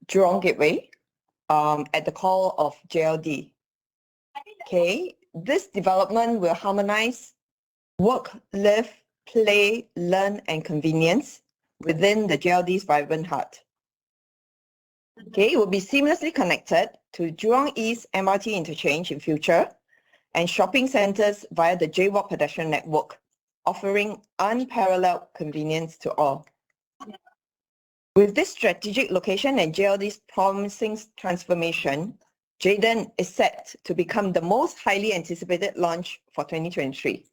Jurong Gateway at the call of JLD. Okay, this development will harmonize work, live, play, learn, and convenience within the JLD's vibrant heart. Okay, it will be seamlessly connected to Jurong East MRT interchange in future and shopping centres via the J-Walk pedestrian network, offering unparalleled convenience to all. With this strategic location and JLD's promising transformation, Jayden is set to become the most highly anticipated launch for 2023.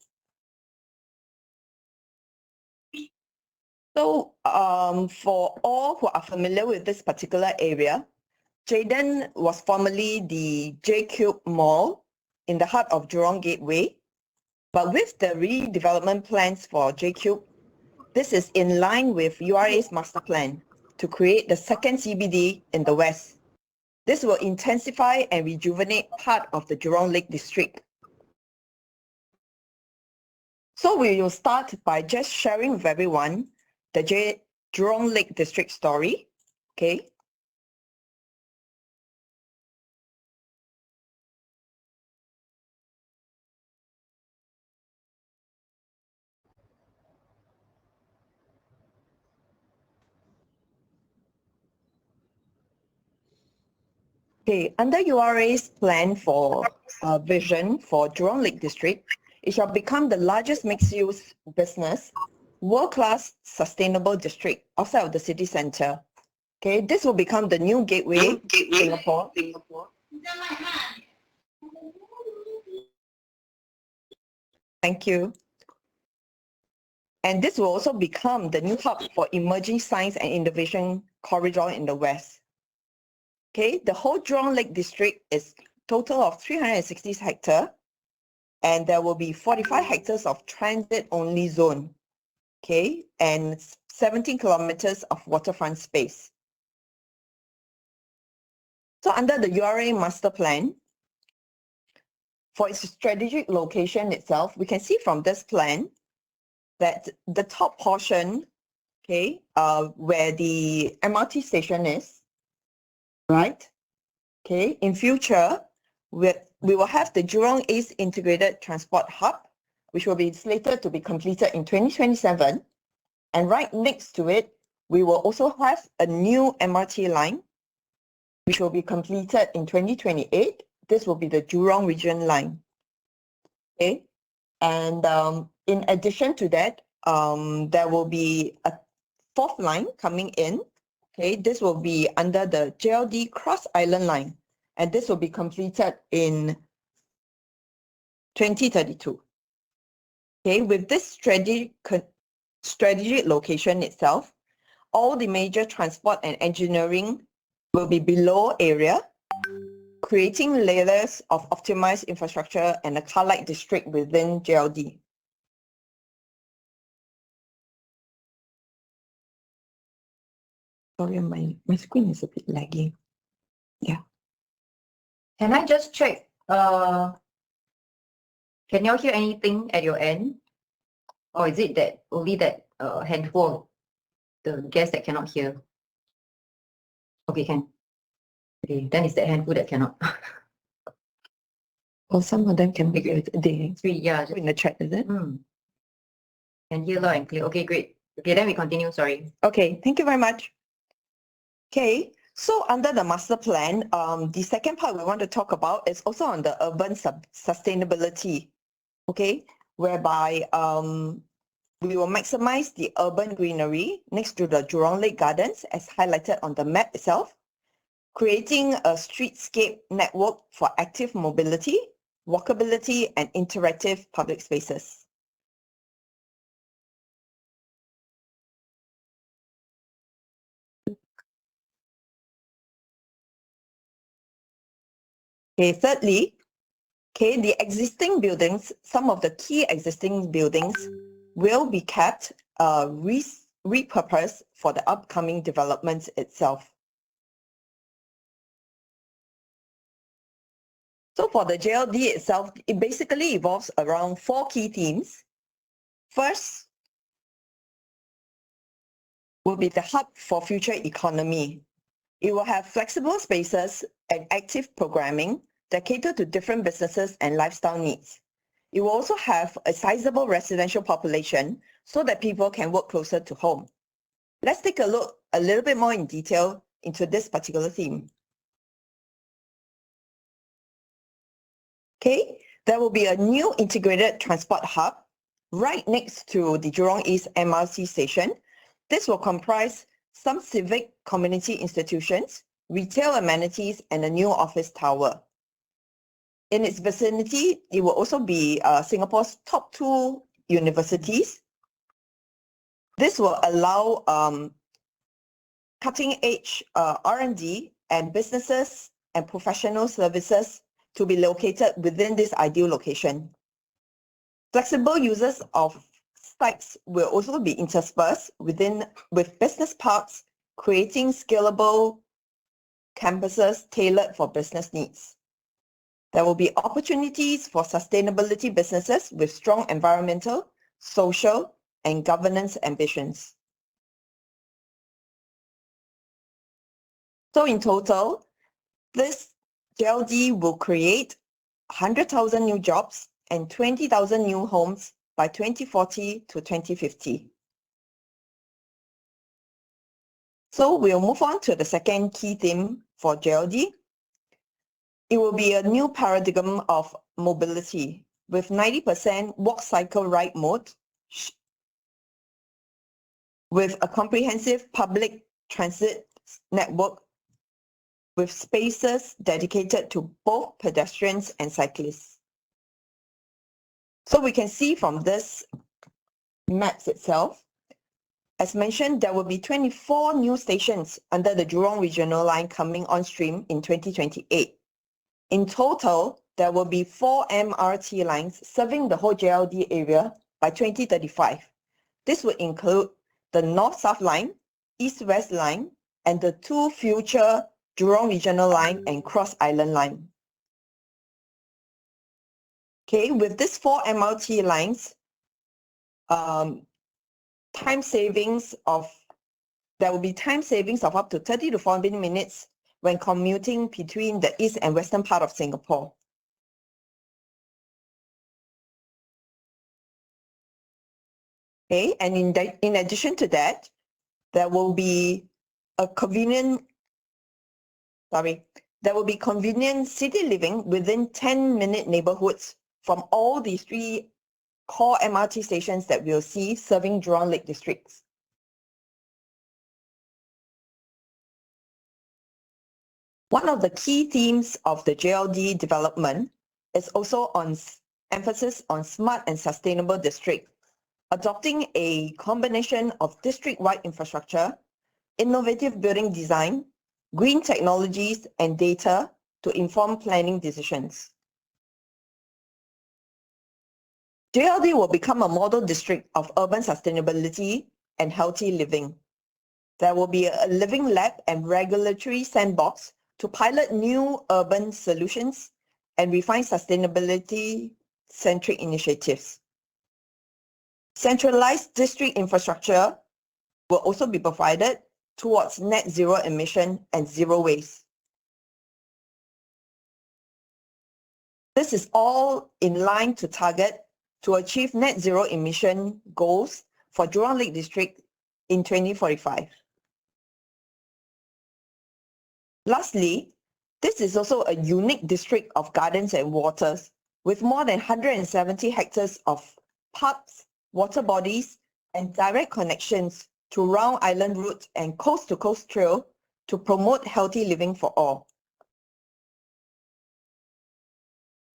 So for all who are familiar with this particular area, Jayden was formerly the 𝐉'𝐶𝐞𝐧 Mall in the heart of Jurong Gateway. But with the redevelopment plans for 𝐉'𝐶𝐞𝐧, this is in line with URA's master plan to create the second CBD in the West. This will intensify and rejuvenate part of the Jurong Lake District. So we will start by just sharing with everyone the Jurong Lake District story. Okay. Okay, under URA's plan for vision for Jurong Lake District, it shall become the largest mixed-use business, world-class sustainable district outside of the city centre. Okay, this will become the new gateway, Singapore. Thank you. And this will also become the new hub for emerging science and innovation corridor in the West. Okay, the whole Jurong Lake District is total of 360 hectares, and there will be 45 hectares of transit-only zone, okay, and 17 kilometers of waterfront space. So under the URA master plan, for its strategic location itself, we can see from this plan that the top portion, okay, where the MRT station is, right? Okay, in future, we will have the Jurong East Integrated Transport Hub, which will be slated to be completed in 2027. And right next to it, we will also have a new MRT line, which will be completed in 2028. This will be the Jurong Region line. Okay, and in addition to that, there will be a fourth line coming in. Okay, this will be under the JLD Cross Island line, and this will be completed in 2032. Okay, with this strategic location itself, all the major transport and engineering will be below area, creating layers of optimized infrastructure and a car-like district within JLD. Sorry, my screen is a bit laggy. Yeah. Can I just check? Can you all hear anything at your end? Or is it that only that handful of the guests that cannot hear? Okay, can. Okay, then it's that handful that cannot. Well, some of them can be they Yeah, in the chat, is it? Can hear loud and clear. Okay, great. Okay, then we continue. Sorry. Okay, thank you very much. Okay, so under the master plan, the second part we want to talk about is also on the urban sustainability, okay, whereby we will maximize the urban greenery next to the Jurong Lake Gardens as highlighted on the map itself, creating a streetscape network for active mobility, walkability, and interactive public spaces. Okay, thirdly, okay, the existing buildings, some of the key existing buildings will be kept, repurposed for the upcoming developments itself. So for the JLD itself, it basically evolves around 4 key themes. First will be the hub for future economy. It will have flexible spaces and active programming that cater to different businesses and lifestyle needs. It will also have a sizable residential population so that people can work closer to home. Let's take a look a little bit more in detail into this particular theme. Okay, there will be a new integrated transport hub right next to the Jurong East MRT station. This will comprise some civic community institutions, retail amenities, and a new office tower. In its vicinity, it will also be Singapore's top 2 universities. This will allow cutting-edge R&D and businesses and professional services to be located within this ideal location. Flexible uses of sites will also be interspersed with business parks, creating scalable campuses tailored for business needs. There will be opportunities for sustainability businesses with strong environmental, social, and governance ambitions. So in total, this JLD will create 100,000 new jobs and 20,000 new homes by 2040 to 2050. So we'll move on to the second key theme for JLD. It will be a new paradigm of mobility with 90% walk, cycle, ride mode, with a comprehensive public transit network with spaces dedicated to both pedestrians and cyclists. So we can see from this maps itself, as mentioned, there will be 24 new stations under the Jurong Regional Line coming on stream in 2028. In total, there will be 4 MRT lines serving the whole JLD area by 2035. This would include the North-South Line, East-West Line, and the 2 future Jurong Regional Line and Cross Island Line. Okay, with these 4 MRT lines, there will be time savings of up to 30 to 40 minutes when commuting between the east and western part of Singapore. Okay, and in addition to that, there will be convenient city living within 10-minute neighborhoods from all these 3 core MRT stations that we'll see serving Jurong Lake districts. One of the key themes of the JLD development is also on emphasis on smart and sustainable district, adopting a combination of district-wide infrastructure, innovative building design, green technologies, and data to inform planning decisions. JLD will become a model district of urban sustainability and healthy living. There will be a living lab and regulatory sandbox to pilot new urban solutions and refine sustainability-centric initiatives. Centralized district infrastructure will also be provided towards net zero emission and zero waste. This is all in line to target to achieve net zero emission goals for Jurong Lake District in 2045. Lastly, this is also a unique district of gardens and waters with more than 170 hectares of parks, water bodies, and direct connections to Round Island Route and coast-to-coast trail to promote healthy living for all.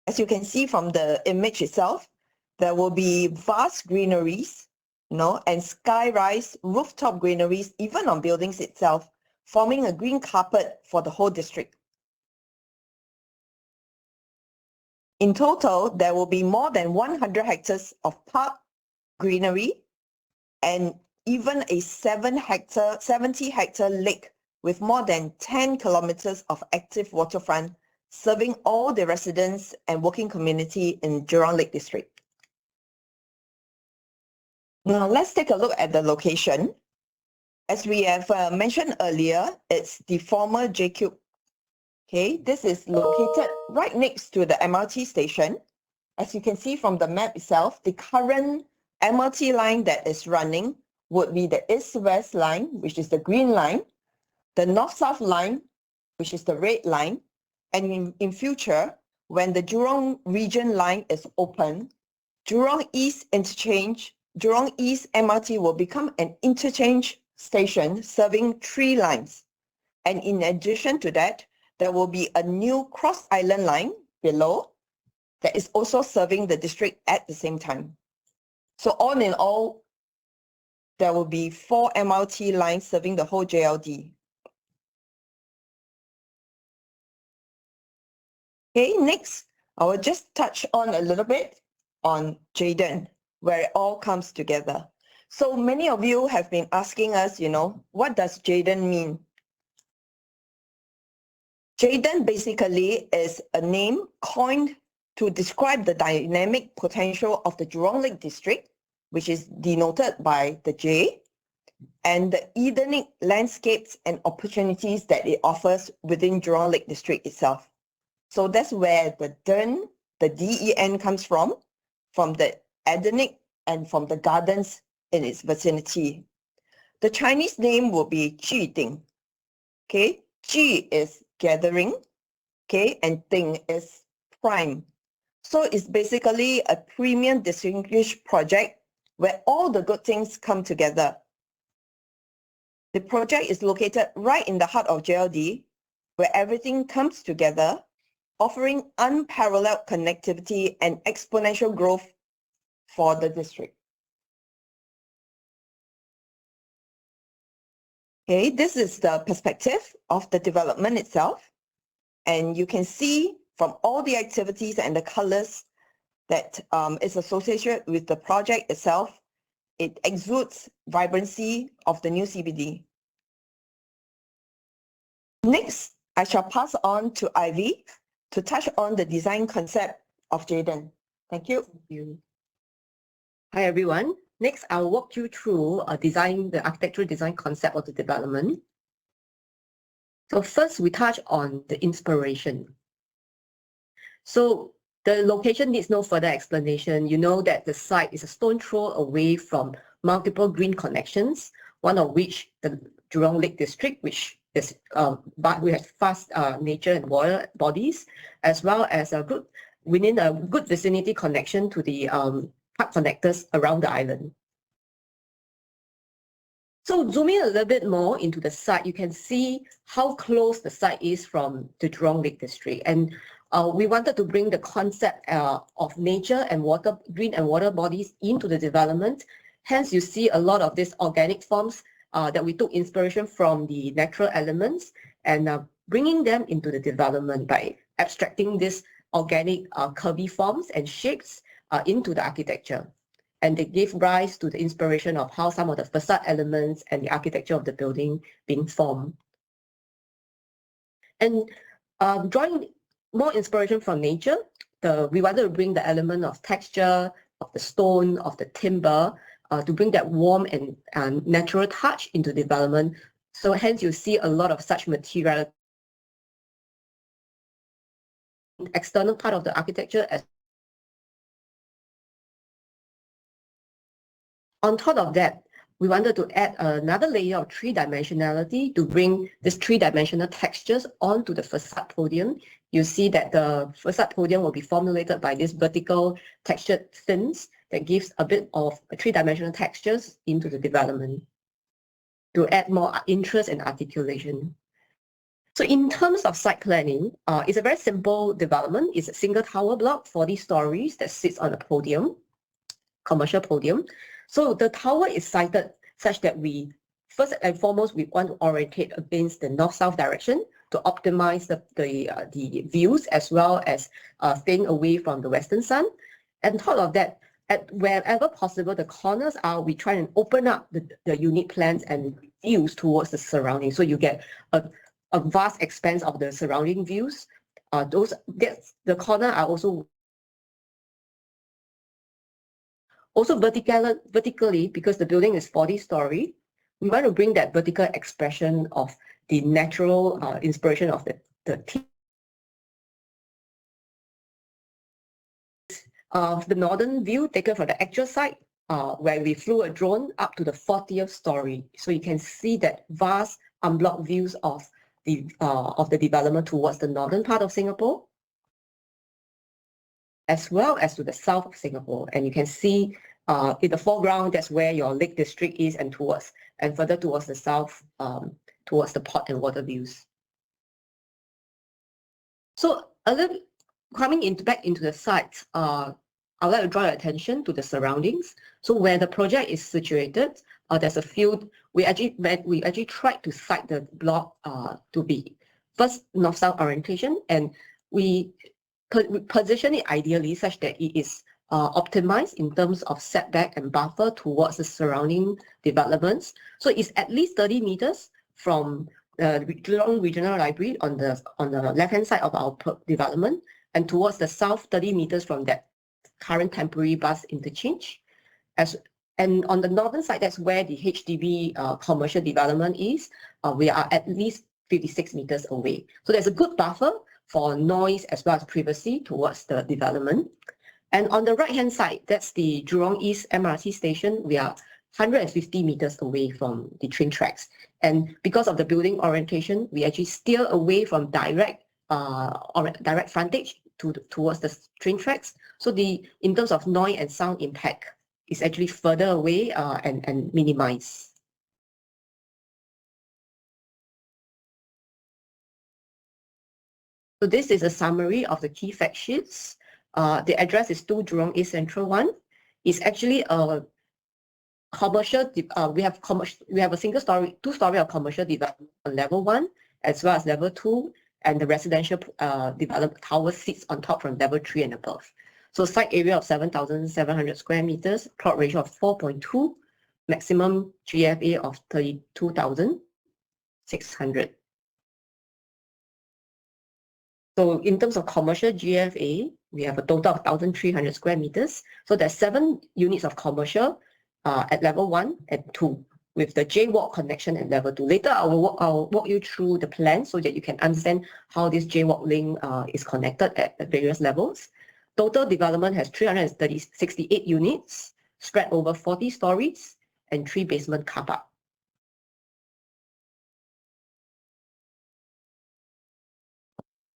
As you can see from the image itself, there will be vast greeneries, and sky-rise rooftop greeneries even on buildings itself, forming a green carpet for the whole district. In total, there will be more than 100 hectares of park greenery and even a 70-hectare lake with more than 10 kilometers of active waterfront, serving all the residents and working community in Jurong Lake District. Now let's take a look at the location. As we have mentioned earlier, it's the former 𝐉'𝐶𝐞𝐧. Okay, this is located right next to the MRT station. As you can see from the map itself, the current MRT line that is running would be the east-west line, which is the green line, the north-south line, which is the red line, and in future, when the Jurong region line is open, Jurong East Interchange, Jurong East MRT will become an interchange station serving 3 lines. And in addition to that, there will be a new cross island line below that is also serving the district at the same time. So all in all, there will be 4 MRT lines serving the whole JLD. Okay, next, I will just touch on a little bit on Jayden, where it all comes together. So many of you have been asking us, what does Jayden mean? Jayden basically is a name coined to describe the dynamic potential of the Jurong Lake District, which is denoted by the J, and the Edenic landscapes and opportunities that it offers within Jurong Lake District itself. So that's where the Den, the DEN comes from the Edenic and from the gardens in its vicinity. The Chinese name will be Jiding. Okay, Ji is gathering, okay, and Ding is prime. So it's basically a premium distinguished project where all the good things come together. The project is located right in the heart of JLD, where everything comes together, offering unparalleled connectivity and exponential growth for the district. Okay, this is the perspective of the development itself. And you can see from all the activities and the colors that is associated with the project itself, it exudes vibrancy of the new CBD. Next, I shall pass on to Ivy to touch on the design concept of Jayden. Thank you. Thank you. Hi everyone. Next, I'll walk you through the architectural design concept of the development. So first, we touch on the inspiration. So the location needs no further explanation. You know that the site is a stone throw away from multiple green connections, one of which the Jurong Lake District, which is but we have fast nature and water bodies, as well as within a good vicinity connection to the park connectors around the island. So zooming a little bit more into the site, you can see how close the site is from the Jurong Lake District. And we wanted to bring the concept of nature and water, green and water bodies into the development. Hence, you see a lot of these organic forms that we took inspiration from the natural elements and bringing them into the development by abstracting these organic curvy forms and shapes into the architecture. And they gave rise to the inspiration of how some of the facade elements and the architecture of the building being formed. And drawing more inspiration from nature, we wanted to bring the element of texture, of the stone, of the timber, to bring that warm and natural touch into development. So hence you see a lot of such material external part of the architecture. On top of that, we wanted to add another layer of 3-dimensionality to bring this 3-dimensional textures onto the facade podium. You see that the facade podium will be formulated by these vertical textured fins that gives a bit of 3-dimensional textures into the development to add more interest and articulation. So in terms of site planning, it's a very simple development. It's a single tower block, 40 stories that sits on a podium, commercial podium. So the tower is sited such that we, first and foremost, we want to orientate against the north-south direction to optimize the views as well as staying away from the western sun. And on top of that, at wherever possible, the corners are, we try and open up the unit plans and views towards the surroundings. So you get a vast expanse of the surrounding views. The corner are also vertically, because the building is 40-story, we want to bring that vertical expression of the natural inspiration of the northern view taken from the actual site, where we flew a drone up to the 40th story. So you can see that vast unblocked views of the development towards the northern part of Singapore, as well as to the south of Singapore. And you can see in the foreground, that's where your Lake District is, and further towards the south, towards the port and water views. So a little coming back into the site, I'd like to draw your attention to the surroundings. So where the project is situated, there's a field. We actually tried to site the block to be first north-south orientation, and we position it ideally such that it is optimized in terms of setback and buffer towards the surrounding developments. So it's at least 30 meters from the Jurong Regional Library on the left-hand side of our development, and towards the south 30 meters from that current temporary bus interchange. And on the northern side, that's where the HDB commercial development is. We are at least 56 meters away. So there's a good buffer for noise as well as privacy towards the development. And on the right-hand side, that's the Jurong East MRT station. We are 150 meters away from the train tracks. And because of the building orientation, we actually steer away from direct frontage towards the train tracks. So in terms of noise and sound impact, is actually further away and minimized. So this is a summary of the key fact sheets. The address is 2 Jurong East Central 1. It's actually a commercial. We have a single-story, 2-story of commercial development on level 1, as well as level 2, and the residential development tower sits on top from level 3 and above. So site area of 7,700 square meters, plot ratio of 4.2, maximum GFA of 32,600. So in terms of commercial GFA, we have a total of 1,300 square meters. So there's 7 units of commercial at level 1 and 2, with the J-Walk connection at level 2. Later, I'll walk you through the plan so that you can understand how this J-Walk link is connected at various levels. Total development has 368 units spread over 40 stories and 3 basement car park.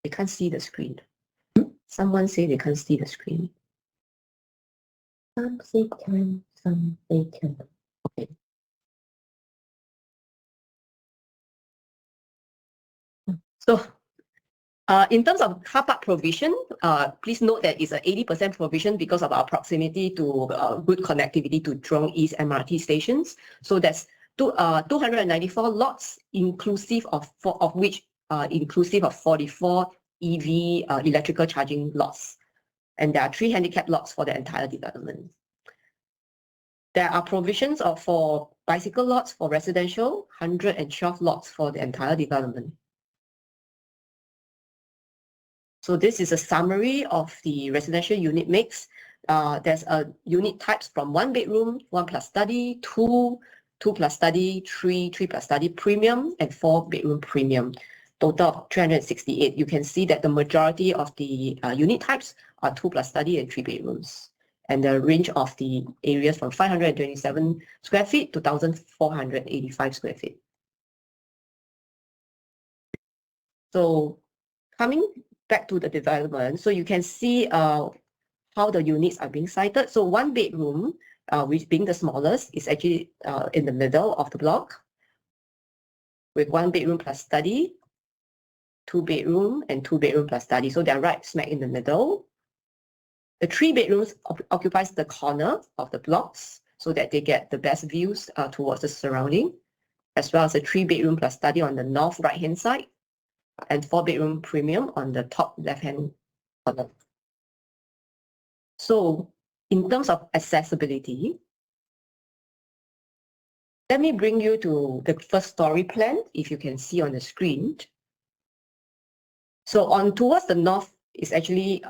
They can't see the screen. Someone say they can't see the screen. Some say can, some say can. Okay. So in terms of car park provision, please note that it's an 80% provision because of our proximity to good connectivity to Jurong East MRT stations. So that's 294 lots, inclusive of inclusive of 44 EV electrical charging lots. And there are 3 handicap lots for the entire development. There are provisions for bicycle lots for residential, 112 lots for the entire development. So this is a summary of the residential unit mix. There's a unit types from 1 bedroom, 1 plus study, 2 plus study, 3 plus study premium, and 4 bedroom premium. Total of 368. You can see that the majority of the unit types are 2 plus study and 3 bedrooms. And the range of the areas from 527 square feet to 1,485 square feet. So coming back to the development, so you can see how the units are being sited. So 1 bedroom, which being the smallest, is actually in the middle of the block, with 1 bedroom plus study, 2 bedroom, and 2 bedroom plus study. So they're right smack in the middle. The 3 bedrooms occupies the corner of the blocks so that they get the best views towards the surrounding, as well as a 3 bedroom plus study on the north right-hand side, and 4 bedroom premium on the top left-hand corner. So in terms of accessibility, let me bring you to the first story plan, if you can see on the screen. So towards the north is actually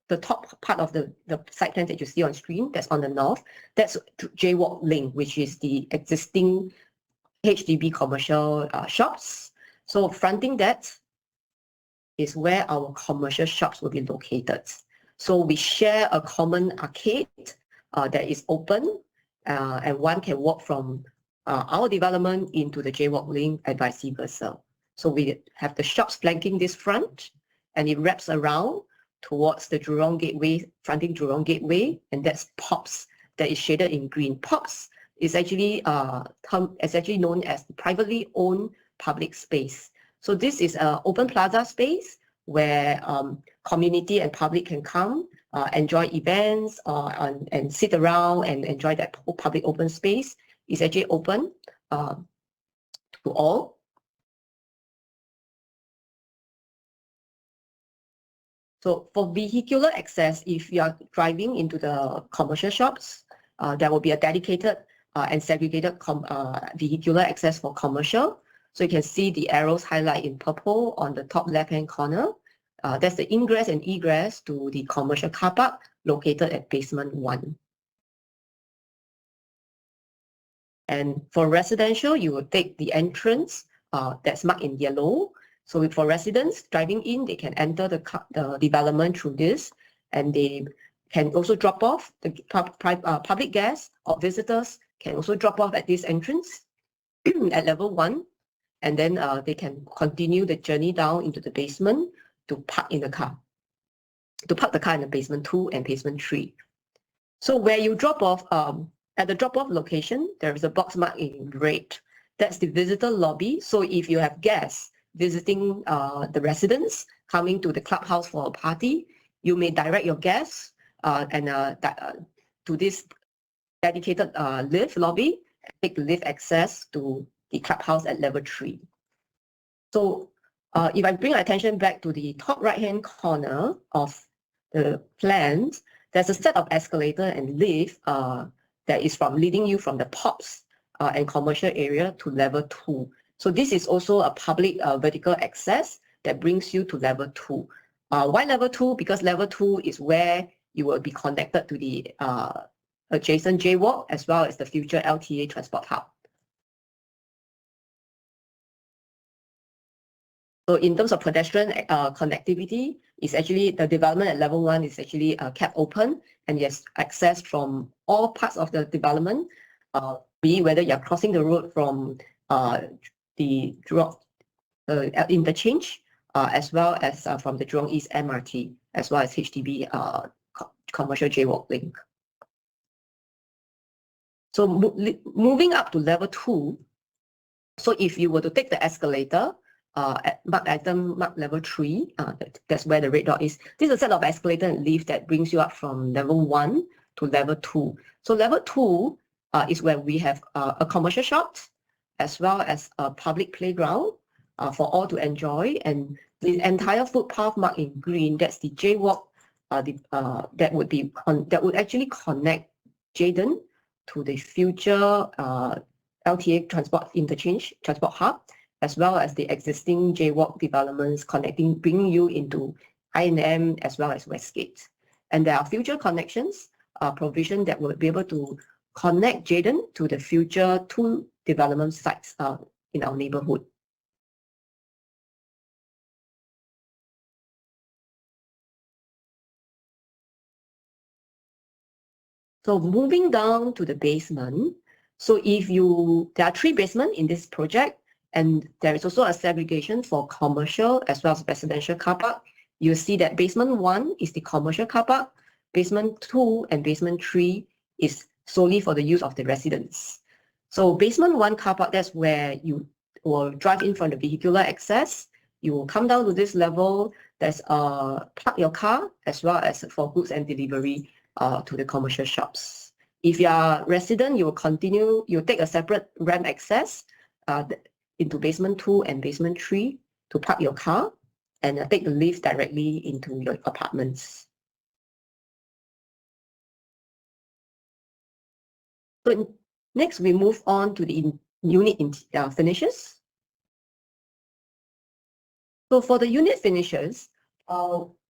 the top part of the site plan that you see on screen, that's on the north, that's J-Walk Link, which is the existing HDB commercial shops. So fronting that is where our commercial shops will be located. So we share a common arcade that is open, and one can walk from our development into the J-Walk Link and vice versa. So we have the shops flanking this front, and it wraps around towards the Jurong Gateway, fronting Jurong Gateway, and that's POPs that is shaded in green. POPs is actually known as privately owned public space. So this is an open plaza space where community and public can come, enjoy events, and sit around and enjoy that public open space. It's actually open to all. So for vehicular access, if you are driving into the commercial shops, there will be a dedicated and segregated vehicular access for commercial. So you can see the arrows highlight in purple on the top left-hand corner. That's the ingress and egress to the commercial car park located at basement 1. And for residential, you will take the entrance that's marked in yellow. So for residents driving in, they can enter the development through this, and they can also drop off. The public guests or visitors can also drop off at this entrance at level 1, and then they can continue the journey down into the basement to park the car in the basement 2 and basement 3. So where you drop off, at the drop-off location, there is a box marked in red. That's the visitor lobby. So if you have guests visiting the residents coming to the clubhouse for a party, you may direct your guests to this dedicated lift lobby, take the lift access to the clubhouse at level 3. So if I bring attention back to the top right-hand corner of the plans, there's a set of escalator and lift that is leading you from the POPs and commercial area to level 2. So this is also a public vertical access that brings you to level 2. Why level 2? Because level 2 is where you will be connected to the adjacent J-Walk as well as the future LTA transport hub. So in terms of pedestrian connectivity, it's actually the development at level 1 is actually kept open, and yes, access from all parts of the development, be it whether you're crossing the road from the Jurong Interchange, as well as from the Jurong East MRT, as well as HDB commercial J-Walk link. So moving up to level 2, so if you were to take the escalator, mark level 3, that's where the red dot is. This is a set of escalator and lift that brings you up from level 1 to level 2. So level 2 is where we have a commercial shop as well as a public playground for all to enjoy, and the entire footpath marked in green, that's the J-Walk that would actually connect Jayden to the future LTA transport interchange transport hub, as well as the existing J-Walk developments bringing you into I&M as well as Westgate. And there are future connections provision that will be able to connect Jayden to the future 2 development sites in our neighborhood. So moving down to the basement, so there are 3 basements in this project, and there is also a segregation for commercial as well as residential car park. You see that basement 1 is the commercial car park, basement 2 and basement 3 is solely for the use of the residents. So basement 1 car park, that's where you will drive in from the vehicular access. You will come down to this level. There's park your car as well as for goods and delivery to the commercial shops. If you are a resident, you will take a separate ramp access into basement 2 and basement 3 to park your car and take the lift directly into your apartments. So next, we move on to the unit finishes. So for the unit finishes,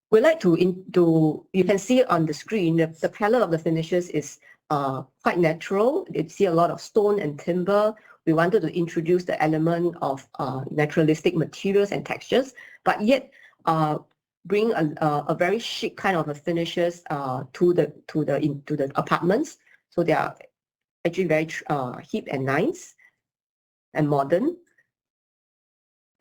We like to, you can see on the screen, the palette of the finishes is quite natural. You see a lot of stone and timber. We wanted to introduce the element of naturalistic materials and textures, but yet bring a very chic kind of a finishes to the apartments. So they are actually very hip and nice and modern.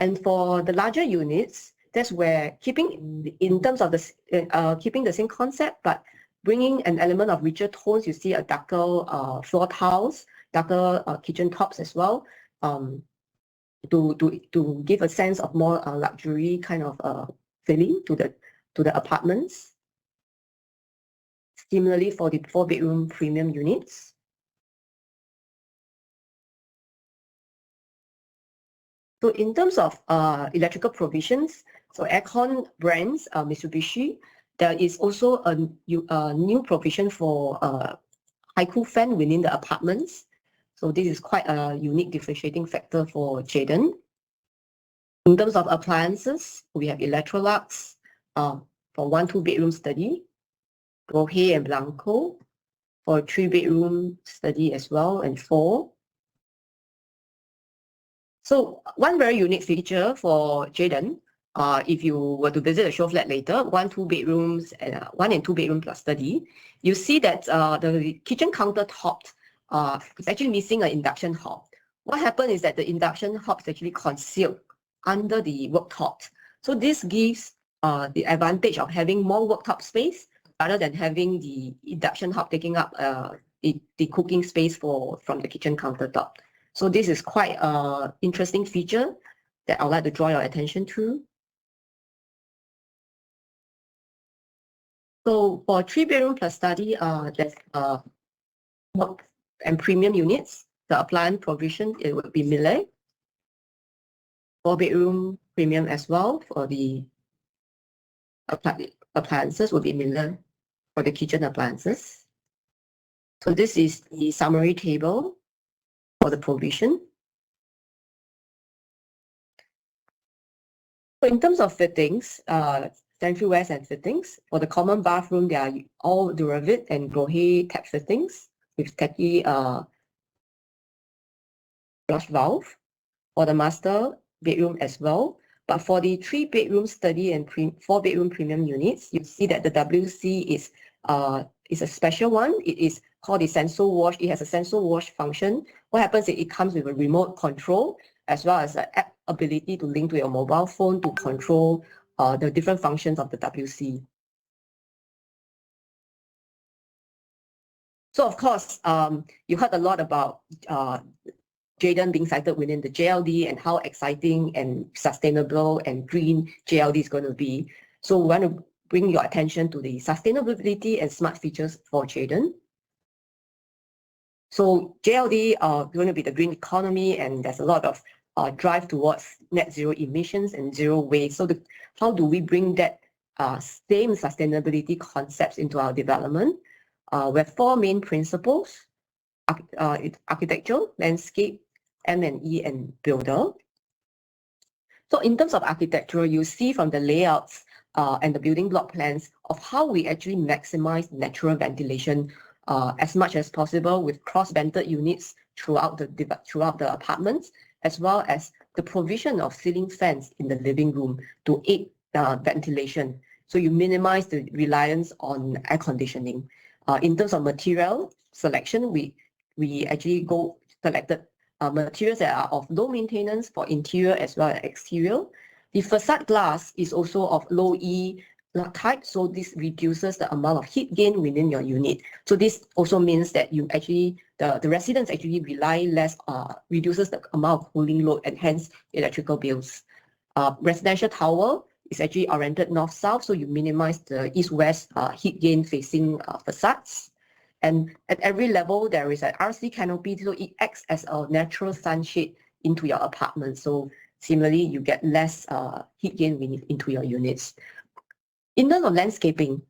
And for the larger units, that's where keeping in terms of the keeping the same concept, but bringing an element of richer tones. You see a darker floor tiles, darker kitchen tops as well, to give a sense of more luxury kind of feeling to the apartments. Similarly, for the 4-bedroom premium units. So in terms of electrical provisions, so aircon brands, Mitsubishi, there is also a new provision for high-cool fan within the apartments. So this is quite a unique differentiating factor for Jayden. In terms of appliances, we have Electrolux for 1-2-bedroom study, 𝐉'𝐝𝐞𝐧 and Blanco for 3-bedroom study as well, and 4. So one very unique feature for Jayden, if you were to visit a show flat later, 1-2 bedrooms and 1 and 2 bedroom plus study, you see that the kitchen countertop is actually missing an induction hob. What happened is that the induction hob is actually concealed under the worktop. So this gives the advantage of having more worktop space rather than having the induction hob taking up the cooking space from the kitchen countertop. So this is quite an interesting feature that I'd like to draw your attention to. So for 3-bedroom plus study, there's and premium units. The appliance provision, it would be Miele. 4-bedroom premium as well for the appliances would be Miele for the kitchen appliances. So this is the summary table for the provision. So in terms of fittings, sanitary wares and fittings, for the common bathroom, they are all 𝐉'𝐝𝐸 and 𝐉'𝐻 tap fittings with tacky flush valve. For the master bedroom as well. But for the 3-bedroom study and 4-bedroom premium units, you see that the WC is a special one. It is called the sensor wash. It has a sensor wash function. What happens is it comes with a remote control as well as an app ability to link to your mobile phone to control the different functions of the WC. So of course, you heard a lot about Jayden being cited within the JLD and how exciting and sustainable and green JLD is going to be. So we want to bring your attention to the sustainability and smart features for Jayden. So JLD are going to be the green economy, and there's a lot of drive towards net zero emissions and zero waste. So how do we bring that same sustainability concepts into our development? We have 4 main principles: architecture, landscape, M&E, and builder. So in terms of architecture, you see from the layouts and the building block plans of how we actually maximize natural ventilation as much as possible with cross-vented units throughout the apartments, as well as the provision of ceiling fans in the living room to aid ventilation. So you minimize the reliance on air conditioning. In terms of material selection, we actually selected materials that are of low maintenance for interior as well as exterior. The facade glass is also of low E type, so this reduces the amount of heat gain within your unit. So this also means that you actually, the residents actually rely less, reduces the amount of cooling load and hence electrical bills. Residential tower is actually oriented north-south, so you minimize the east-west heat gain facing facades. And at every level, there is an RC canopy, so it acts as a natural sunshade into your apartment. So similarly, you get less heat gain into your units. In terms of landscaping,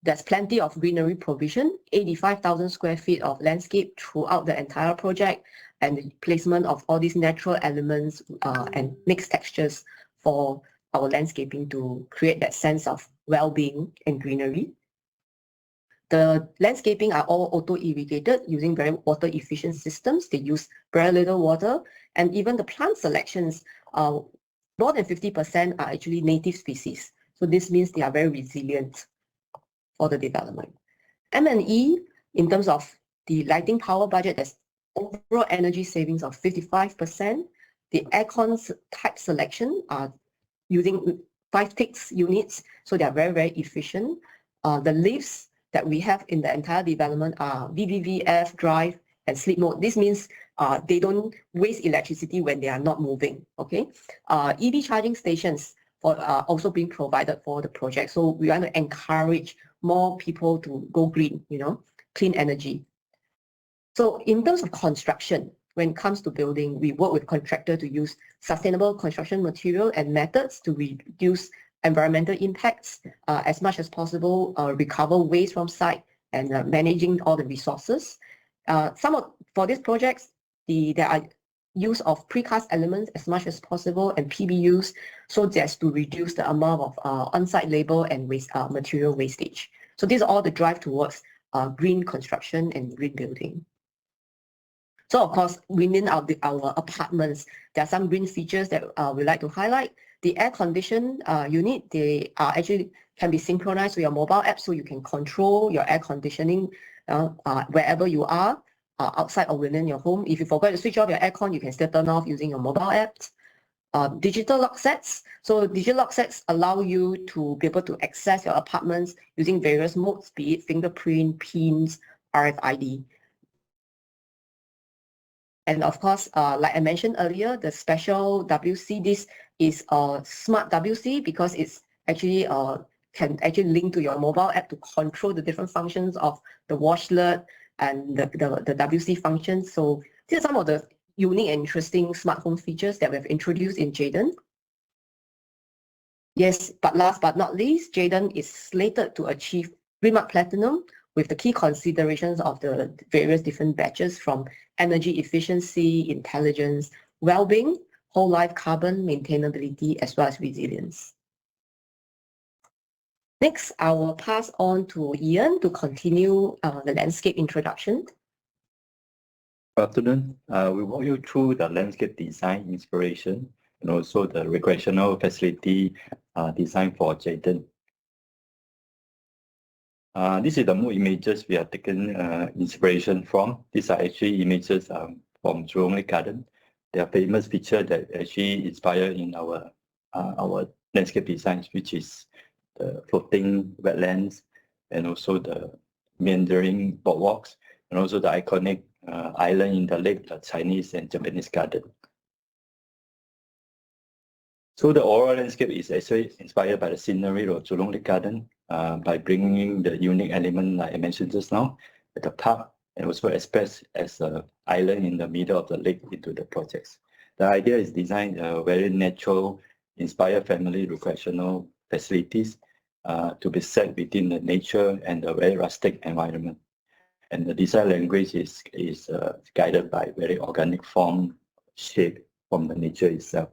there's plenty of greenery provision, 85,000 square feet of landscape throughout the entire project, and the placement of all these natural elements and mixed textures for our landscaping to create that sense of well-being, and greenery. The landscaping are all auto-irrigated using very water-efficient systems. They use very little water, and even the plant selections, more than 50% are actually native species. So this means they are very resilient for the development. M&E, in terms of the lighting power budget, there's overall energy savings of 55%. The aircon type selection are using 5 ticks units, so they are very, very efficient. The lifts that we have in the entire development are 𝐉'𝐝𝐿 drive and sleep mode. This means they don't waste electricity when they are not moving. Okay, EV charging stations are also being provided for the project. So we want to encourage more people to go green, clean energy. So in terms of construction, when it comes to building, we work with contractor to use sustainable construction material and methods to reduce environmental impacts as much as possible, recover waste from site, and managing all the resources. For these projects, there are use of precast elements as much as possible and PBUs, so as to reduce the amount of on-site labor and waste, material wastage. So these are all the drive towards green construction and green building. So of course, within our apartments, there are some green features that we like to highlight. The air condition unit, they actually can be synchronized with your mobile app, so you can control your air conditioning wherever you are, outside or within your home. If you forgot to switch off your aircon, you can still turn off using your mobile apps. Digital lock sets. So digital lock sets allow you to be able to access your apartments using various modes, be it fingerprint, pins, RFID. And of course, like I mentioned earlier, the special WC, this is a smart WC because it's actually can actually link to your mobile app to control the different functions of the washlet and the WC functions. So these are some of the unique and interesting smart home features that we've introduced in Jayden. Yes, but last but not least, Jayden is slated to achieve Green Mark Platinum with the key considerations of the various different batches from energy efficiency, intelligence, well-being, whole life carbon maintainability, as well as resilience. Next, I will pass on to Ian to continue the landscape introduction. Good afternoon. We'll walk you through the landscape design inspiration and also the recreational facility design for Jayden. This is the mood images we have taken inspiration from. These are actually images from Jurong Lake Garden. They are famous feature that actually inspire in our landscape designs, which is the floating wetlands and also the meandering boardwalks and also the iconic island in the lake, the Chinese and Japanese garden. So the overall landscape is actually inspired by the scenery of Jurong Lake Garden by bringing the unique element like I mentioned just now at the park and also expressed as an island in the middle of the lake into the projects. The idea is designed very natural, inspired family recreational facilities to be set within the nature and the very rustic environment. And the design language is guided by very organic form, shape from the nature itself.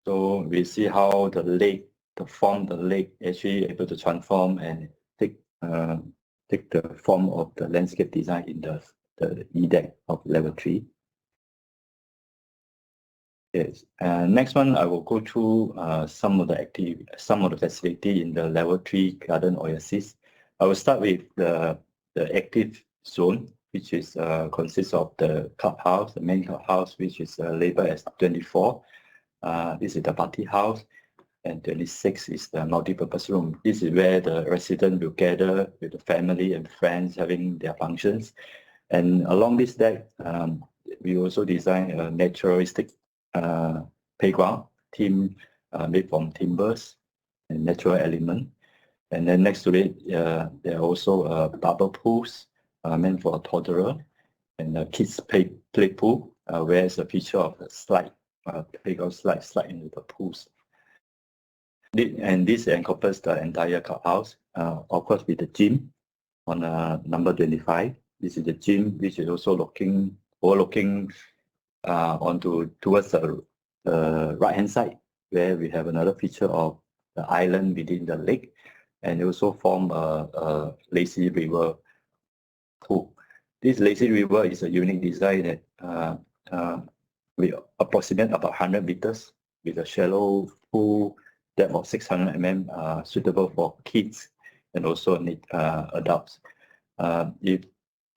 So we see how the lake, the form of the lake actually able to transform and take the form of the landscape design in the E-deck of level 3. Yes. Next one, I will go through some of the facility in the level 3 garden oasis. I will start with the active zone, which is consists of the clubhouse, the main clubhouse, which is labeled as 24. This is the party house, and 26 is the multi-purpose room. This is where the residents will gather with the family and friends having their functions. And along this deck, we also design a naturalistic playground theme made from timbers and natural element. And then next to it, there are also bubble pools meant for a toddler and a kids play pool, where it's a feature of a slide. Playground slide into the pools. And this encompasses the entire clubhouse, of course with the gym on number 25. This is the gym, which is also overlooking towards the right hand side, where we have another feature of the island within the lake, and also form a lazy river pool. This lazy river is a unique design that we approximate about 100 meters with a shallow pool depth of 600 mm, suitable for kids and also adults. With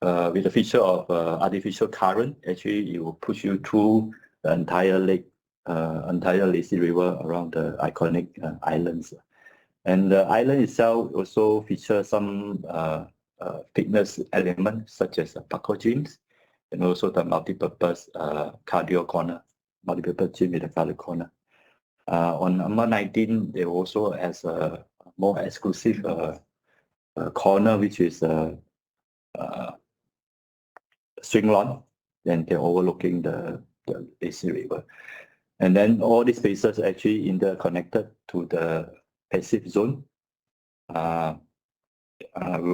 the feature of artificial current, actually it will push you through the entire lake, entire lazy river around the iconic islands. And the island itself also features some fitness elements such as parkour gyms and also the multi-purpose cardio corner, multi-purpose gym with a cardio corner. On number 19, there also has a more exclusive corner, which is swing lawn, then they're overlooking the lazy river. And then all these spaces actually interconnected to the passive zone. We'll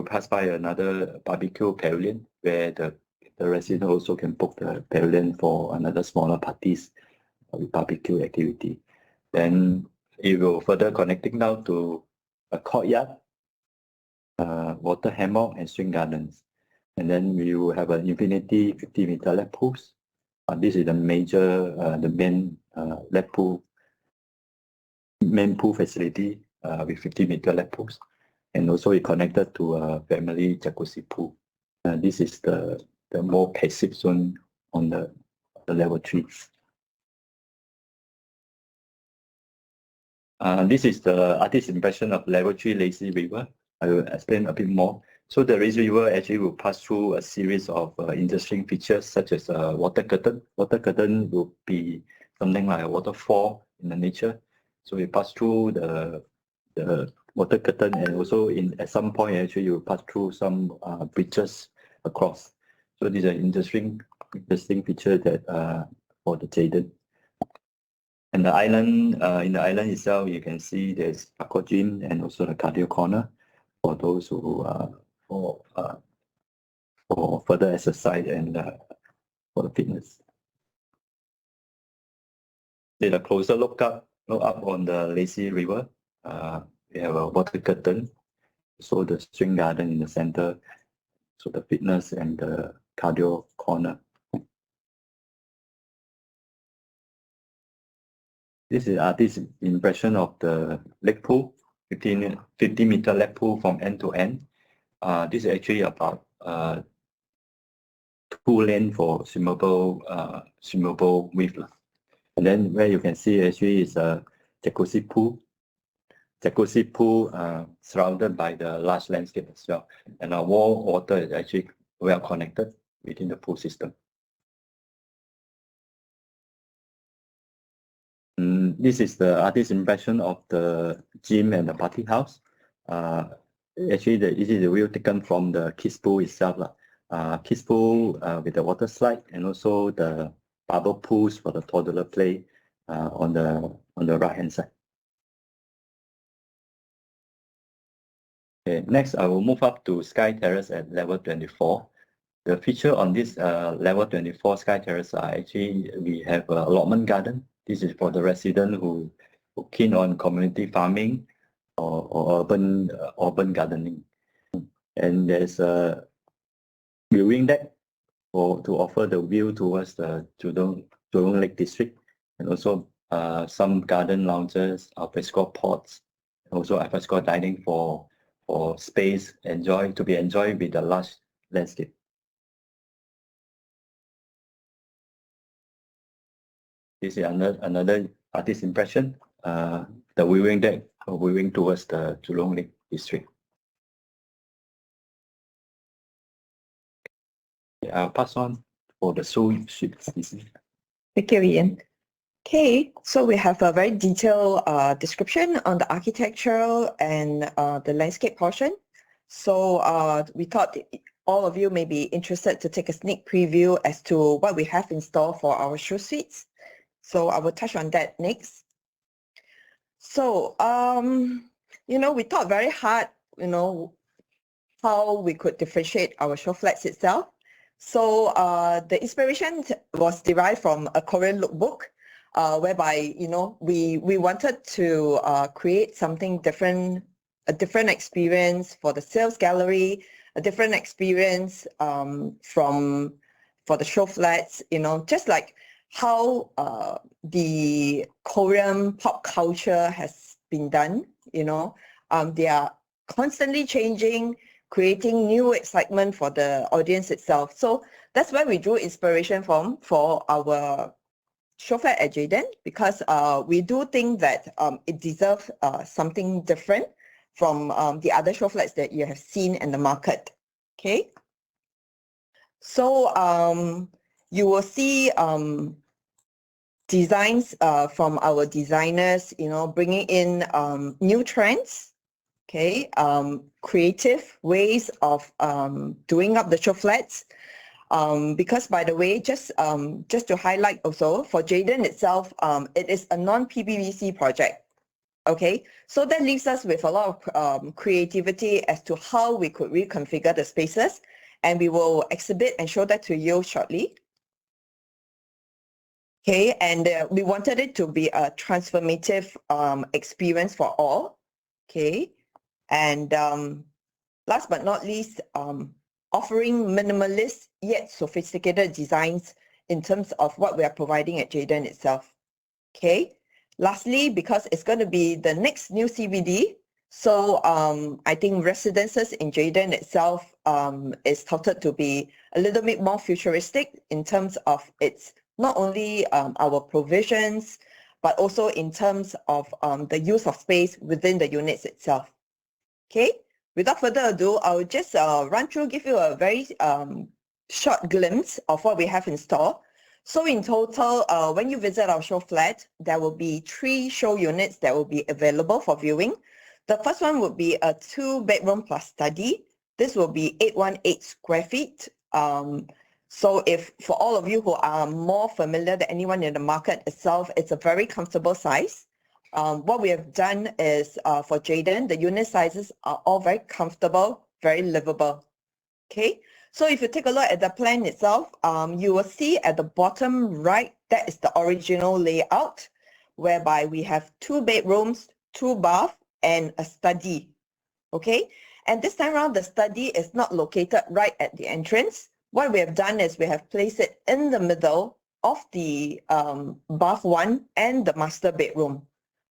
pass by another barbecue pavilion where the resident also can book the pavilion for another smaller parties with barbecue activity. Then it will further connecting down to a courtyard, water hammock and swing gardens. And then we will have an infinity 50-meter lap pools. This is the major, the main lap pool, main pool facility with 50-meter lap pools. And also it connected to a family jacuzzi pool. This is the more passive zone on the level 3. This is the artist's impression of level 3 lazy river. I will explain a bit more. So the lazy river actually will pass through a series of interesting features such as water curtain. Water curtain will be something like a waterfall in the nature. So we pass through the water curtain, and also at some point actually you will pass through some bridges across. So these are interesting feature that for the JLD. And the island, in the island itself, you can see there's parkour gym and also the cardio corner for those who for further exercise and for the fitness. Take a closer look up on the lazy river. We have a water curtain, so the swing garden in the center, so the fitness and the cardio corner. This is artist's impression of the lake pool, 50-meter lake pool from end to end. This is actually about 2 lane for swimmable width. And then where you can see actually is a jacuzzi pool. Jacuzzi pool surrounded by the large landscape as well. And our wall water is actually well connected within the pool system. This is the artist's impression of the gym and the party house. Actually, this is the view taken from the kids pool itself. Kids pool with the water slide and also the bubble pools for the toddler play on the right hand side. Okay, next I will move up to Sky Terrace at level 24. The feature on this level 24 Sky Terrace are actually we have an allotment garden. This is for the resident who keen on community farming or urban gardening. And there's a viewing deck to offer the view towards the Jurong Lake District, and also some garden lounges, alfresco pots, and also alfresco dining for space to be enjoyed with the large landscape. This is another artist's impression, the viewing deck, viewing towards the Jurong Lake District. I'll pass on for the suites. Thank you, Ian. Okay, so we have a very detailed description on the architectural and the landscape portion. So we thought all of you may be interested to take a sneak preview as to what we have in store for our show suites. So I will touch on that next. So, we thought very hard, how we could differentiate our show flats itself. So the inspiration was derived from a Korean lookbook. whereby, we wanted to create something different, a different experience for the sales gallery, a different experience for the show flats, just like how the Korean pop culture has been done, they are constantly changing, creating new excitement for the audience itself. So that's where we drew inspiration from for our show flat at Jayden, because we do think that it deserves something different from the other show flats that you have seen in the market. Okay. So you will see designs from our designers, bringing in new trends, okay, creative ways of doing up the show flats. Because, by the way, just to highlight also, for Jayden itself, it is a non-PBVC project. Okay, so that leaves us with a lot of creativity as to how we could reconfigure the spaces, and we will exhibit and show that to you shortly. Okay, and we wanted it to be a transformative experience for all. Okay, and last but not least, offering minimalist yet sophisticated designs in terms of what we are providing at Jayden itself. Okay. Lastly, because it's going to be the next new CBD, so I think residences in Jayden itself is touted to be a little bit more futuristic in terms of its not only our provisions, but also in terms of the use of space within the units itself. Okay, without further ado, I'll just run through, give you a very short glimpse of what we have in store. So in total, when you visit our show flat, there will be 3 show units that will be available for viewing. The first one would be a 2-bedroom plus study. This will be 818 square feet. So if for all of you who are more familiar than anyone in the market itself, it's a very comfortable size. What we have done is for Jayden, the unit sizes are all very comfortable, very livable. Okay. So if you take a look at the plan itself, you will see at the bottom right, that is the original layout, whereby we have 2 bedrooms, 2 baths, and a study. Okay, and this time around, the study is not located right at the entrance. What we have done is we have placed it in the middle of the bath 1 and the master bedroom.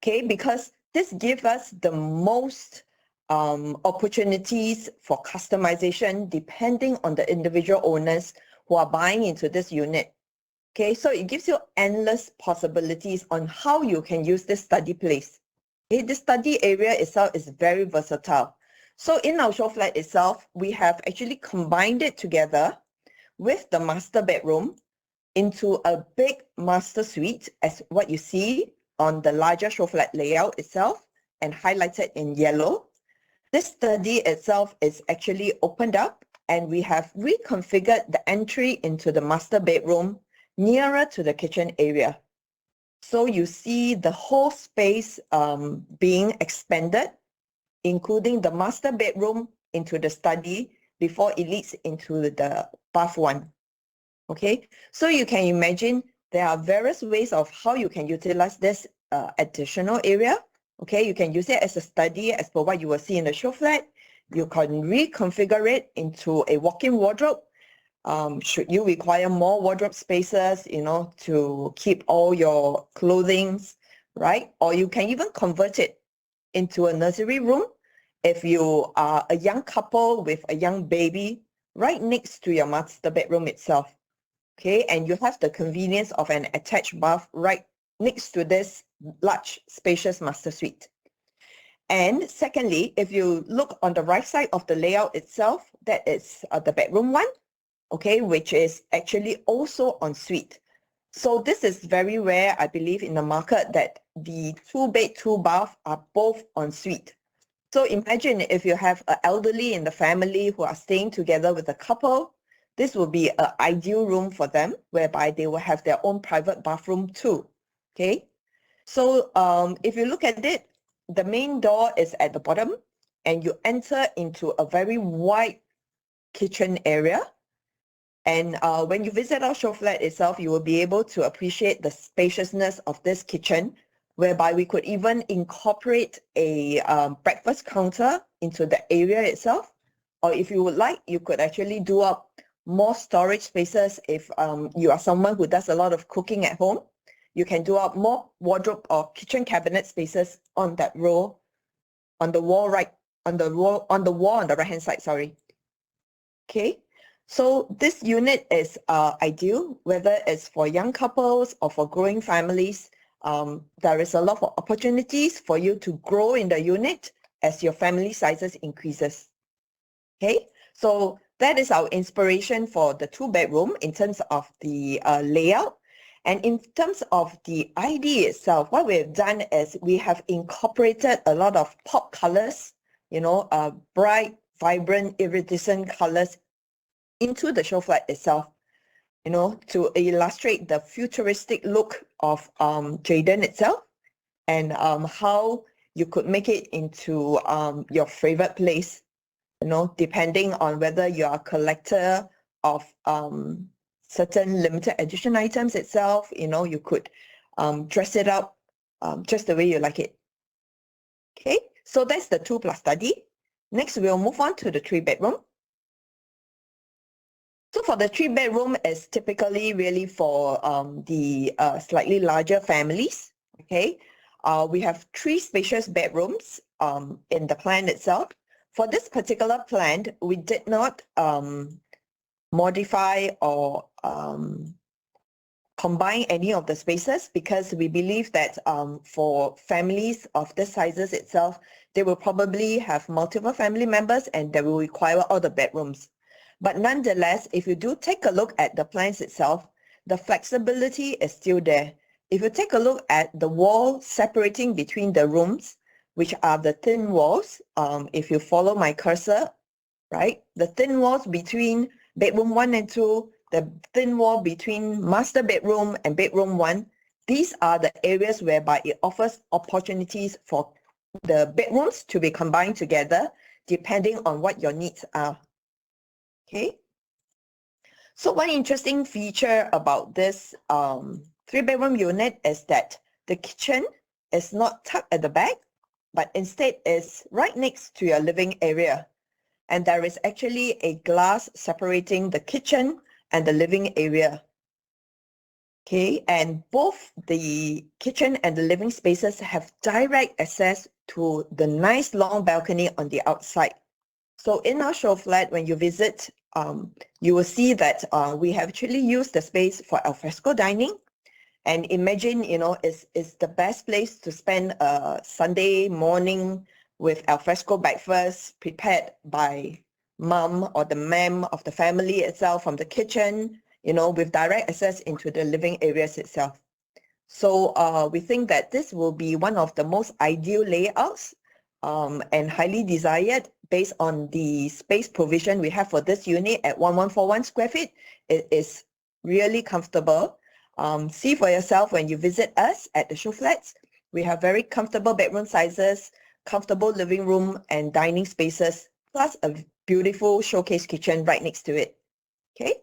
Okay, because this gives us the most opportunities for customization depending on the individual owners who are buying into this unit. Okay, so it gives you endless possibilities on how you can use this study place. Okay, the study area itself is very versatile. So in our show flat itself, we have actually combined it together with the master bedroom into a big master suite, as what you see on the larger show flat layout itself and highlighted in yellow. This study itself is actually opened up, and we have reconfigured the entry into the master bedroom nearer to the kitchen area. So you see the whole space being expanded, including the master bedroom into the study before it leads into the bath 1. Okay, so you can imagine there are various ways of how you can utilize this additional area. Okay, you can use it as a study as per what you will see in the show flat. You can reconfigure it into a walk-in wardrobe. Should you require more wardrobe spaces, to keep all your clothing, right? Or you can even convert it into a nursery room if you are a young couple with a young baby right next to your master bedroom itself. Okay, and you have the convenience of an attached bath right next to this large spacious master suite. And secondly, if you look on the right side of the layout itself, that is the bedroom 1, okay, which is actually also en suite. So this is very rare, I believe, in the market, that the 2-bed, 2-bath are both en suite. So imagine if you have an elderly in the family who are staying together with a couple, this will be an ideal room for them, whereby they will have their own private bathroom too. Okay, so if you look at it, the main door is at the bottom, and you enter into a very wide kitchen area. And when you visit our show flat itself, you will be able to appreciate the spaciousness of this kitchen, whereby we could even incorporate a breakfast counter into the area itself. Or if you would like, you could actually do up more storage spaces if you are someone who does a lot of cooking at home. You can do up more wardrobe or kitchen cabinet spaces on that row, on the wall on the wall on the right hand side, sorry. Okay, so this unit is ideal, whether it's for young couples or for growing families. There is a lot of opportunities for you to grow in the unit as your family sizes increases. Okay, so that is our inspiration for the 2-bedroom in terms of the layout. And in terms of the ID itself, what we have done is we have incorporated a lot of pop colors, you know, bright, vibrant, iridescent colors into the show flat itself, you know, to illustrate the futuristic look of Jayden itself, and how you could make it into your favorite place, you know, depending on whether you are a collector of certain limited edition items itself. You know, you could dress it up just the way you like it. Okay, so that's the 2+ study. Next, we'll move on to the 3-bedroom. So for the 3-bedroom, it's typically really for the slightly larger families. Okay, we have 3 spacious bedrooms in the plan itself. For this particular plan, we did not modify or combine any of the spaces, because we believe that for families of the sizes itself, they will probably have multiple family members and they will require all the bedrooms. But nonetheless, if you do take a look at the plans itself, the flexibility is still there. If you take a look at the wall separating between the rooms, which are the thin walls, if you follow my cursor, right, the thin walls between bedroom 1 and 2, the thin wall between master bedroom and bedroom 1, these are the areas whereby it offers opportunities for the bedrooms to be combined together depending on what your needs are. Okay. So one interesting feature about this 3-bedroom unit is that the kitchen is not tucked at the back, but instead is right next to your living area. And there is actually a glass separating the kitchen and the living area. Okay, and both the kitchen and the living spaces have direct access to the nice long balcony on the outside. So in our show flat, when you visit, you will see that we have actually used the space for alfresco dining. And imagine, you know, it's the best place to spend a Sunday morning with alfresco breakfast prepared by mom or the ma'am of the family itself from the kitchen, you know, with direct access into the living areas itself. So we think that this will be one of the most ideal layouts and highly desired based on the space provision we have for this unit at 1141 square feet. It is really comfortable. See for yourself when you visit us at the show flats. We have very comfortable bedroom sizes, comfortable living room and dining spaces, plus a beautiful showcase kitchen right next to it. Okay.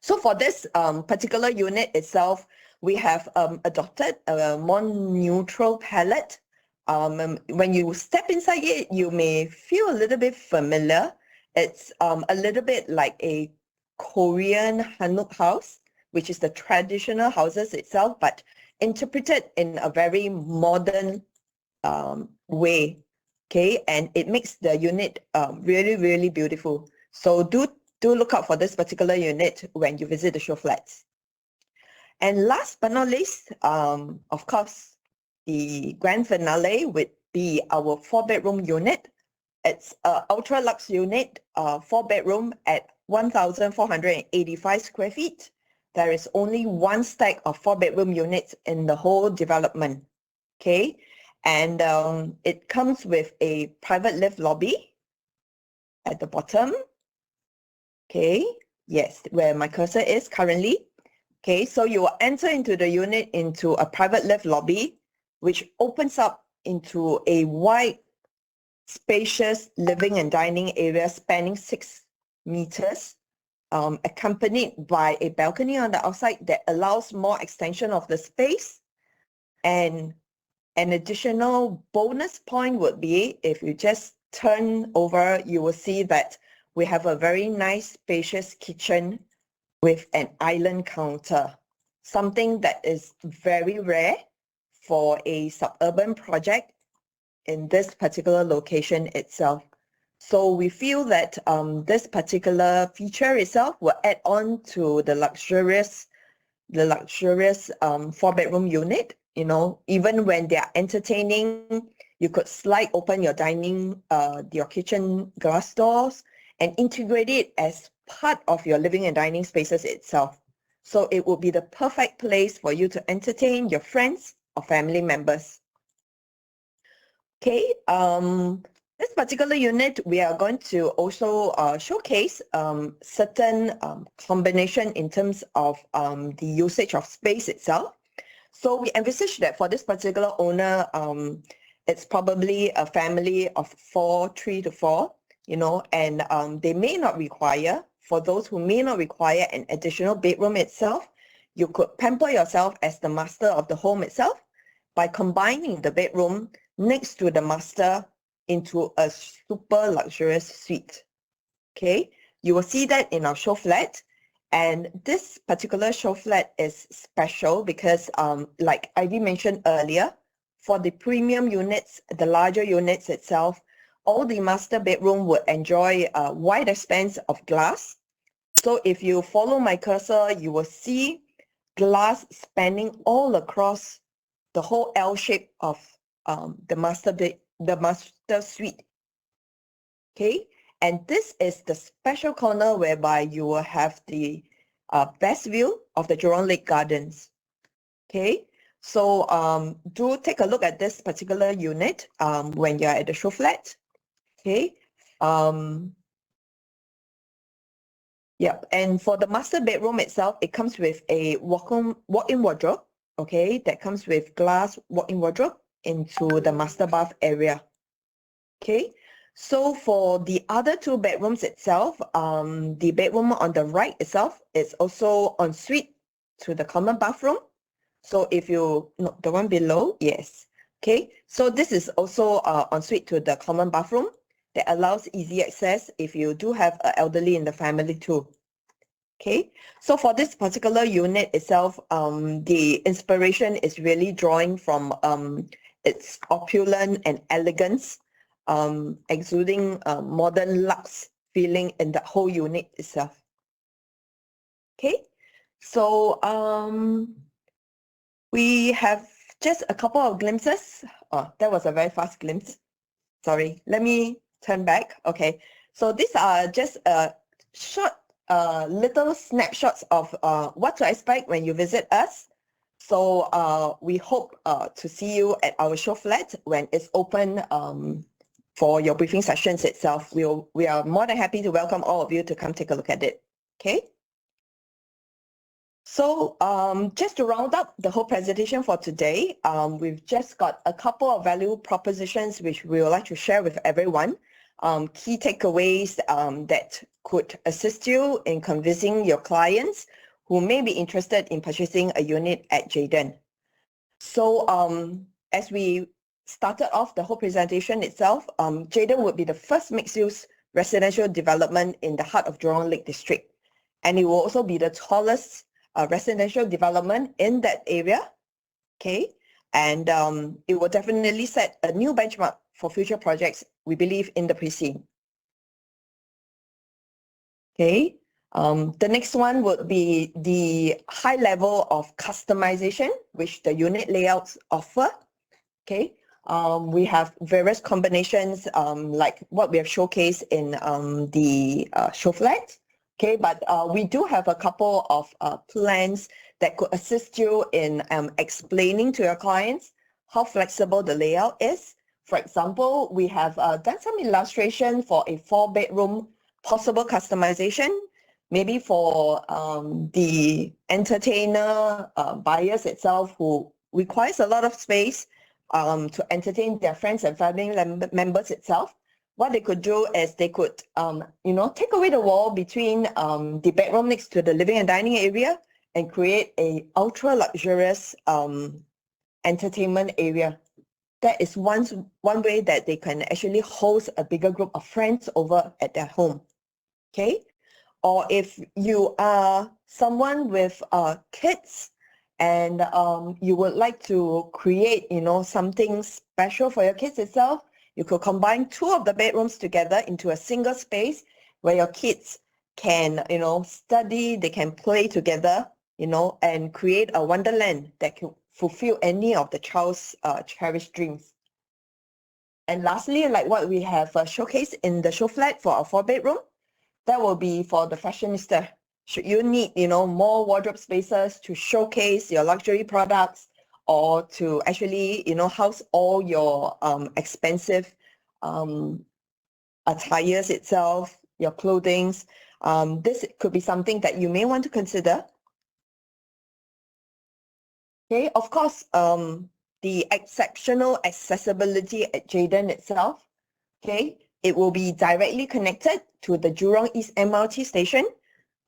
So for this particular unit itself, we have adopted a more neutral palette. When you step inside it, you may feel a little bit familiar. It's a little bit like a Korean Hanok house, which is the traditional houses itself, but interpreted in a very modern way. Okay, and it makes the unit really, really beautiful. So do look out for this particular unit when you visit the show flats. And last but not least, of course, the grand finale would be our 4-bedroom unit. It's an ultra luxe unit, 4-bedroom at 1,485 square feet. There is only one stack of 4-bedroom units in the whole development. Okay, and it comes with a private lift lobby at the bottom. Okay, yes, where my cursor is currently. Okay, so you will enter into the unit into a private lift lobby, which opens up into a wide, spacious living and dining area spanning 6 meters. accompanied by a balcony on the outside that allows more extension of the space. And an additional bonus point would be if you just turn over, you will see that we have a very nice spacious kitchen with an island counter, something that is very rare for a suburban project in this particular location itself. So we feel that this particular feature itself will add on to the luxurious 4-bedroom unit. You know, even when they are entertaining, you could slide open your your kitchen glass doors and integrate it as part of your living and dining spaces itself. So it would be the perfect place for you to entertain your friends or family members. Okay, this particular unit, we are going to also showcase certain combination in terms of the usage of space itself. So we envisage that for this particular owner, it's probably a family of 3 to 4, you know, and they may not require, for those who may not require an additional bedroom itself, you could pamper yourself as the master of the home itself by combining the bedroom next to the master into a super luxurious suite. Okay, you will see that in our show flat. And this particular show flat is special because, like Ivy mentioned earlier, for the premium units, the larger units itself, all the master bedroom would enjoy a wide expanse of glass. So if you follow my cursor, you will see glass spanning all across the whole L shape of the master suite. Okay. And this is the special corner whereby you will have the best view of the Jurong Lake Gardens. Okay, so do take a look at this particular unit when you're at the show flat. Okay, and for the master bedroom itself, it comes with a walk-in wardrobe. Okay, that comes with glass walk-in wardrobe into the master bath area. Okay. So for the other 2 bedrooms itself, the bedroom on the right itself is also en suite to the common bathroom. So if you, no, the one below, yes. Okay, so this is also en suite to the common bathroom that allows easy access if you do have an elderly in the family too. Okay, so for this particular unit itself, the inspiration is really drawing from its opulence and elegance, exuding modern luxe feeling in the whole unit itself. Okay, so we have just a couple of glimpses. Oh, that was a very fast glimpse. Sorry, let me turn back. Okay, so these are just short little snapshots of what to expect when you visit us. So we hope to see you at our show flat when it's open for your briefing sessions itself. We are more than happy to welcome all of you to come take a look at it. Okay. So just to round up the whole presentation for today, we've just got a couple of value propositions which we would like to share with everyone. Key takeaways that could assist you in convincing your clients who may be interested in purchasing a unit at Jayden. So as we started off the whole presentation itself, Jayden would be the first mixed-use residential development in the heart of Jurong Lake District. And it will also be the tallest residential development in that area. Okay, and it will definitely set a new benchmark for future projects, we believe, in the precinct. Okay, the next one would be the high level of customization which the unit layouts offer. Okay, we have various combinations like what we have showcased in the show flat. Okay, but we do have a couple of plans that could assist you in explaining to your clients how flexible the layout is. For example, we have done some illustration for a 4-bedroom possible customization, maybe for the entertainer buyers itself who requires a lot of space to entertain their friends and family members itself. what they could do is they could, take away the wall between the bedroom next to the living and dining area and create a ultra luxurious entertainment area. That is one way that they can actually host a bigger group of friends over at their home. Okay, or if you are someone with kids and you would like to create, something special for your kids itself, you could combine 2 of the bedrooms together into a single space where your kids can, study, they can play together, and create a wonderland that can fulfill any of the child's cherished dreams. And lastly, like what we have showcased in the show flat for our 4-bedroom, that will be for the fashionista. Should you need, more wardrobe spaces to showcase your luxury products or to actually, house all your expensive attires itself, your clothings, this could be something that you may want to consider. Okay, of course, the exceptional accessibility at Jayden itself, okay, it will be directly connected to the Jurong East MRT station,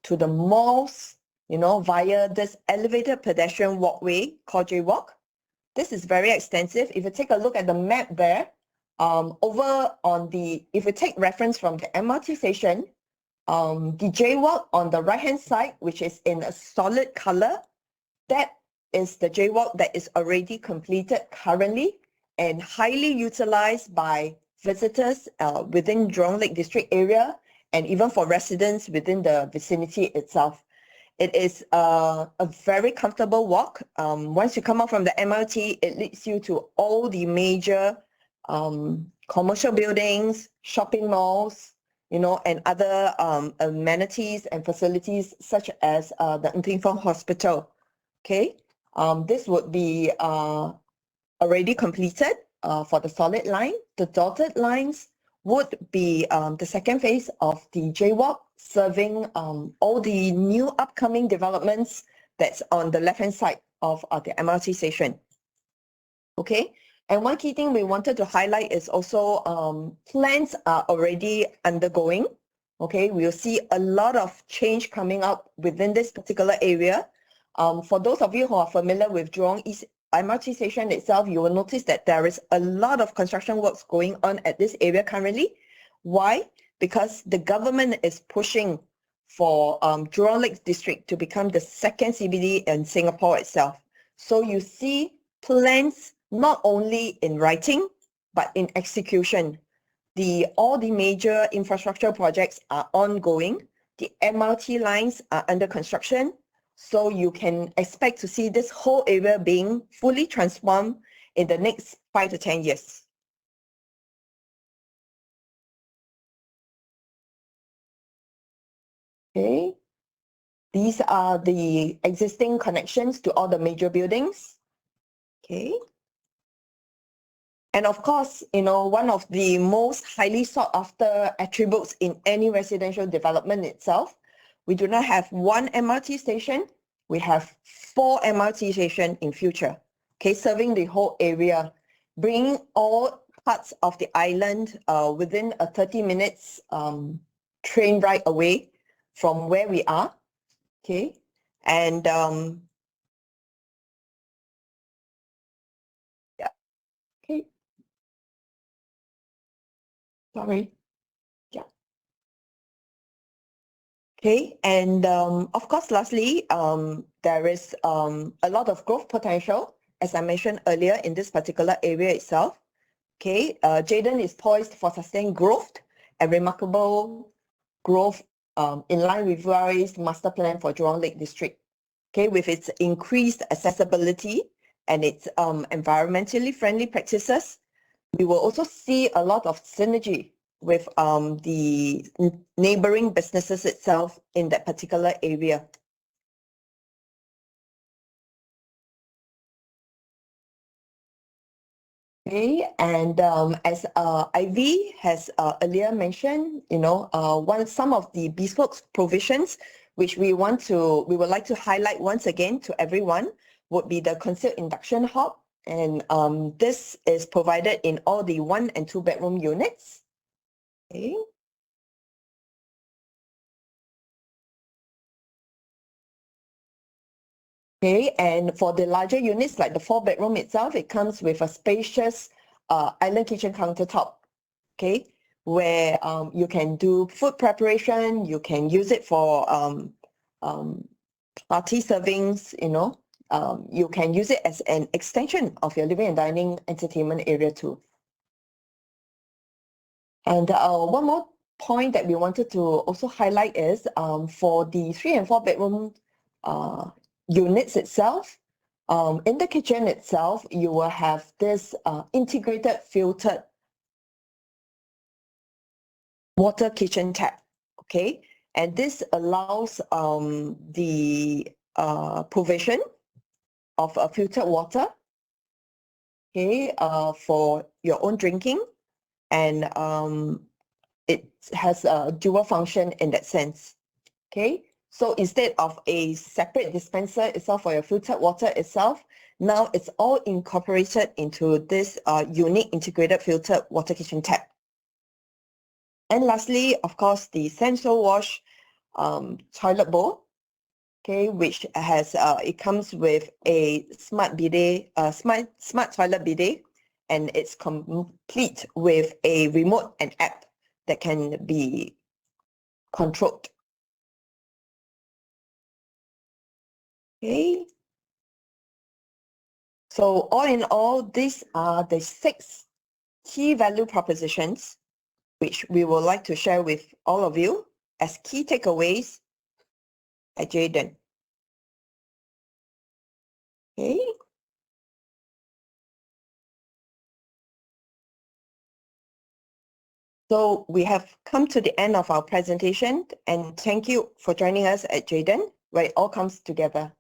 to the malls, via this elevated pedestrian walkway called Jaywalk. This is very extensive. If you take a look at the map there, if you take reference from the MRT station, the Jaywalk on the right-hand side, which is in a solid color, that is the Jaywalk that is already completed currently and highly utilized by visitors within Jurong Lake District area and even for residents within the vicinity itself. It is a very comfortable walk. Once you come out from the MRT, it leads you to all the major commercial buildings, shopping malls, and other amenities and facilities such as the Untitled Hospital. Okay, this would be already completed for the solid line. The dotted lines would be the second phase of the Jaywalk, serving all the new upcoming developments that's on the left-hand side of the MRT station. Okay, and one key thing we wanted to highlight is also plans are already undergoing. Okay, we'll see a lot of change coming up within this particular area. For those of you who are familiar with Jurong East MRT station itself, you will notice that there is a lot of construction works going on at this area currently. Why? Because the government is pushing for Jurong Lake District to become the second CBD in Singapore itself. So you see plans not only in writing, but in execution. All the major infrastructure projects are ongoing. The MRT lines are under construction. So you can expect to see this whole area being fully transformed in the next 5 to 10 years. Okay, these are the existing connections to all the major buildings. Okay. And of course, one of the most highly sought after attributes in any residential development itself, we do not have one MRT station, we have 4 MRT stations in future, okay, serving the whole area, bringing all parts of the island within a 30 minutes train ride away from where we are, okay, and yeah, okay, sorry. Okay, and of course, lastly, there is a lot of growth potential, as I mentioned earlier, in this particular area itself. Okay, Jayden is poised for sustained growth and remarkable growth in line with 𝐉'𝐝𝐼's master plan for Jurong Lake District. Okay, with its increased accessibility and its environmentally friendly practices, we will also see a lot of synergy with the neighboring businesses itself in that particular area. Okay, and as Ivy has earlier mentioned, some of the bespoke provisions which we would like to highlight once again to everyone would be the concealed induction hob, and this is provided in all the 1 and 2 bedroom units. Okay. Okay, and for the larger units, like the 4-bedroom itself, it comes with a spacious island kitchen countertop, okay, where you can do food preparation, you can use it for party servings, you know, you can use it as an extension of your living and dining entertainment area too. And one more point that we wanted to also highlight is for the 3 and 4 bedroom units itself, in the kitchen itself, you will have this integrated filtered water kitchen tap, okay? And this allows the provision of filtered water, okay, for your own drinking, and it has a dual function in that sense, okay? So instead of a separate dispenser itself for your filtered water itself, now it's all incorporated into this unique integrated filtered water kitchen tap. And lastly, of course, the central wash toilet bowl, okay, which has it comes with a smart bidet, smart toilet bidet, and it's complete with a remote and app that can be controlled. Okay. So all in all, these are the 6 key value propositions which we would like to share with all of you as key takeaways at Jayden. Okay. So we have come to the end of our presentation, and thank you for joining us at Jayden, where it all comes together.